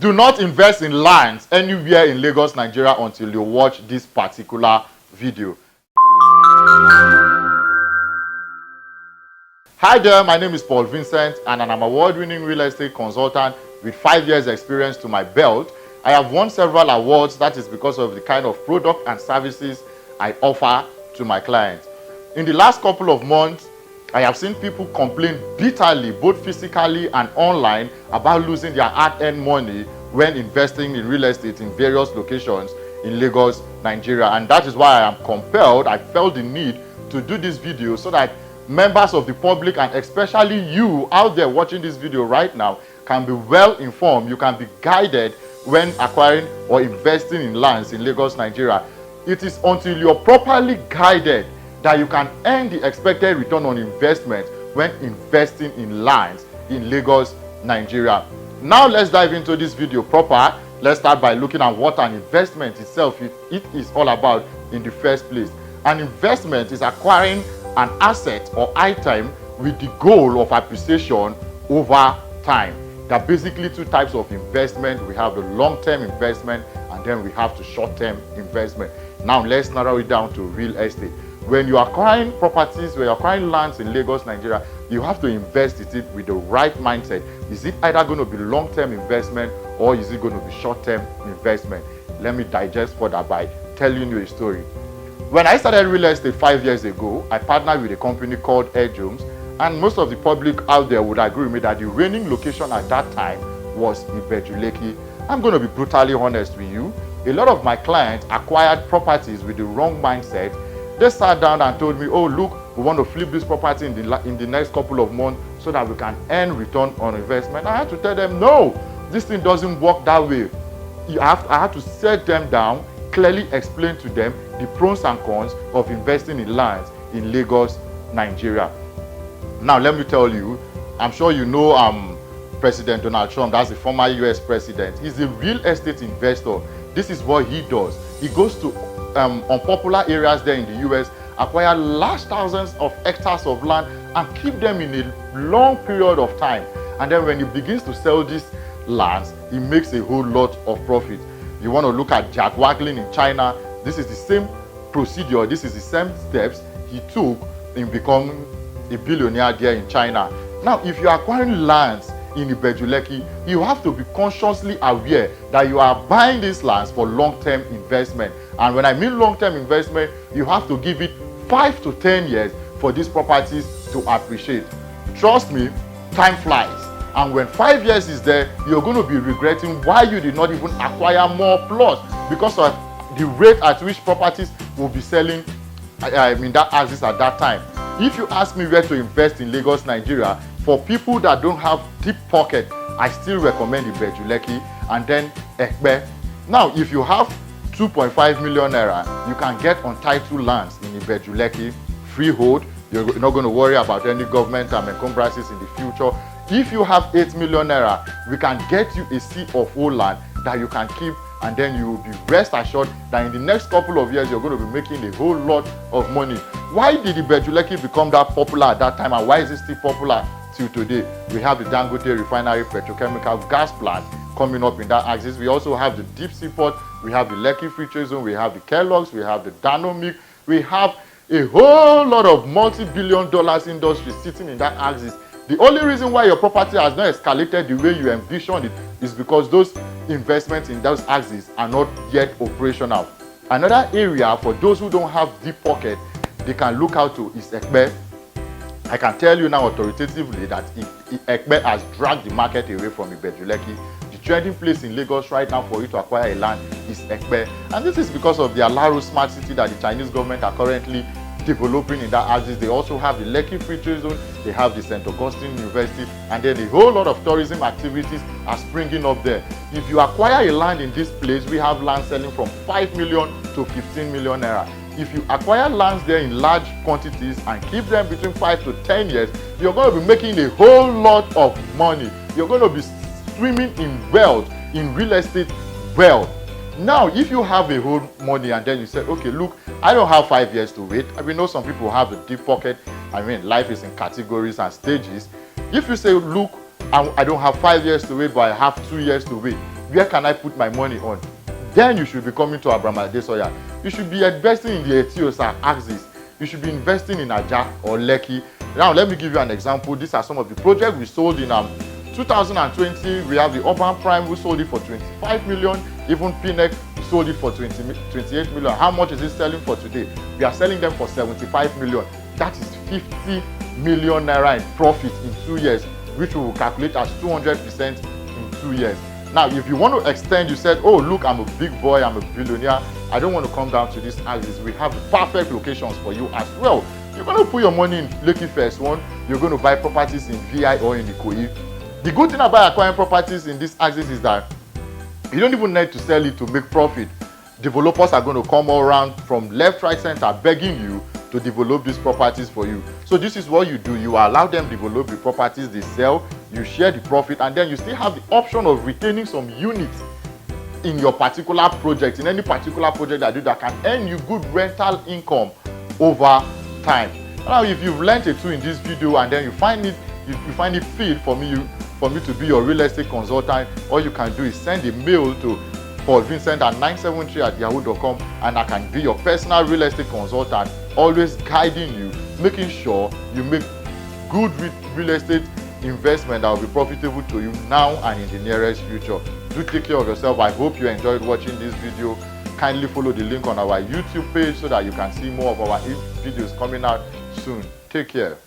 Do not invest in lands anywhere in Lagos, Nigeria until you watch this particular video. Hi there, my name is Paul Vincent and I'm an award-winning real estate consultant with 5 years experience to my belt. I have won several awards. That is because of the kind of product and services I offer to my clients. In the last couple of months, I have seen people complain bitterly, both physically and online, about losing their hard-earned money when investing in real estate in various locations in Lagos, Nigeria. And that is why I am compelled, I felt the need to do this video so that members of the public and especially you out there watching this video right now can be well informed. You can be guided when acquiring or investing in lands in Lagos, Nigeria. It is until you're properly guided that you can earn the expected return on investment when investing in lands in Lagos, Nigeria. Now let's dive into this video proper. Let's start by looking at what an investment itself it is all about in the first place. An investment is acquiring an asset or item with the goal of appreciation over time. There are basically two types of investment. We have the long-term investment and then we have the short-term investment. Now let's narrow it down to real estate. When you are acquiring properties, when you're acquiring lands in Lagos, Nigeria, you have to invest in it with the right mindset. Is it either going to be long-term investment or is it going to be short-term investment? Let me digest further by telling you a story. When I started real estate 5 years ago, I partnered with a company called Edgehomes, and most of the public out there would agree with me that the reigning location at that time was Ibejuleki. I'm going to be brutally honest with you. A lot of my clients acquired properties with the wrong mindset. They sat down and told me, oh look, we want to flip this property in the next couple of months so that we can earn return on investment. I had to tell them, no, this thing doesn't work that way. I had to set them down, clearly explain to them the pros and cons of investing in lands in Lagos, Nigeria. Now let me tell you, I'm sure you know President Donald Trump, that's the former US president. He's a real estate investor. This is what he does. He goes to unpopular areas there in the US, acquire large thousands of hectares of land and keep them in a long period of time. And then when he begins to sell these lands, he makes a whole lot of profit. You want to look at Jack Waggling in China, this is the same procedure, this is the same steps he took in becoming a billionaire there in China. Now, if you are acquiring lands in Ibejuleki, you have to be consciously aware that you are buying these lands for long-term investment. And when I mean long-term investment, you have to give it 5 to 10 years for these properties to appreciate. Trust me, time flies. And when 5 years is there, you're going to be regretting why you did not even acquire more plots because of the rate at which properties will be selling that axis at that time. If you ask me where to invest in Lagos, Nigeria, for people that don't have deep pocket, I still recommend Ibejuleki and then Ekpe. Now, if you have 2.5 million naira, you can get untitled lands in Ibejuleki, freehold. You're not going to worry about any government encumbrances in the future. If you have 8 million naira, we can get you a sea of old land that you can keep, and then you will be rest assured that in the next couple of years, you're going to be making a whole lot of money. Why did Ibejuleki become that popular at that time, and why is it still popular till today? We have the Dangote refinery petrochemical gas plant coming up in that axis. We also have the deep sea port, we have the Lekki Free Trade Zone, we have the Kellogg's, we have the Danomic, we have a whole lot of multi-billion dollars industry sitting in that axis. The only reason why your property has not escalated the way you envisioned it is because those investments in those axes are not yet operational. Another area for those who don't have deep pocket, they can look out to is Ekpe. I can tell you now authoritatively that Ekpe has dragged the market away from Ibejuleki. The trending place in Lagos right now for you to acquire a land is Ekpe. And this is because of the Alaro smart city that the Chinese government are currently developing in that axis. They also have the Lekki Free Trade Zone, they have the St. Augustine University, and then a whole lot of tourism activities are springing up there. If you acquire a land in this place, we have land selling from 5 million to 15 million naira. If you acquire lands there in large quantities and keep them between 5 to 10 years, you're going to be making a whole lot of money. You're going to be swimming in wealth, in real estate wealth. Now, if you have a whole money and then you say, okay, look, I don't have 5 years to wait. We know some people have a deep pocket. Life is in categories and stages. If you say, look, I don't have 5 years to wait, but I have 2 years to wait, Where can I put my money on? Then you should be coming to Abraham Adesoya. You should be investing in the Etiosa axis. You should be investing in Aja or Lekki. Now, let me give you an example. These are some of the projects we sold in 2020. We have the Urban Prime, we sold it for 25 million. Even Pinec, we sold it for 28 million. How much is it selling for today? We are selling them for 75 million. That is 50 million naira in profit in 2 years, which we will calculate as 200% in 2 years. Now, if you want to extend, you said, oh, look, I'm a big boy, I'm a billionaire, I don't want to come down to this axis. We have the perfect locations for you as well. You're going to put your money in Lekki First One. You're going to buy properties in VI or in Ikoyi. The good thing about acquiring properties in this axis is that you don't even need to sell it to make profit. Developers are going to come all around from left, right, center begging you to develop these properties for you. So this is what you do. You allow them develop the properties, they sell, you share the profit, and then you still have the option of retaining some units in your particular project, in any particular project that you do that can earn you good rental income over time. Now, if you've learned a tool in this video and then you find it fit for me to be your real estate consultant, all you can do is send a mail to paulvincent@973@yahoo.com and I can be your personal real estate consultant, always guiding you, making sure you make good real estate investment that will be profitable to you now and in the nearest future. Do take care of yourself. I hope you enjoyed watching this video. Kindly follow the link on our YouTube page so that you can see more of our videos coming out soon. Take care.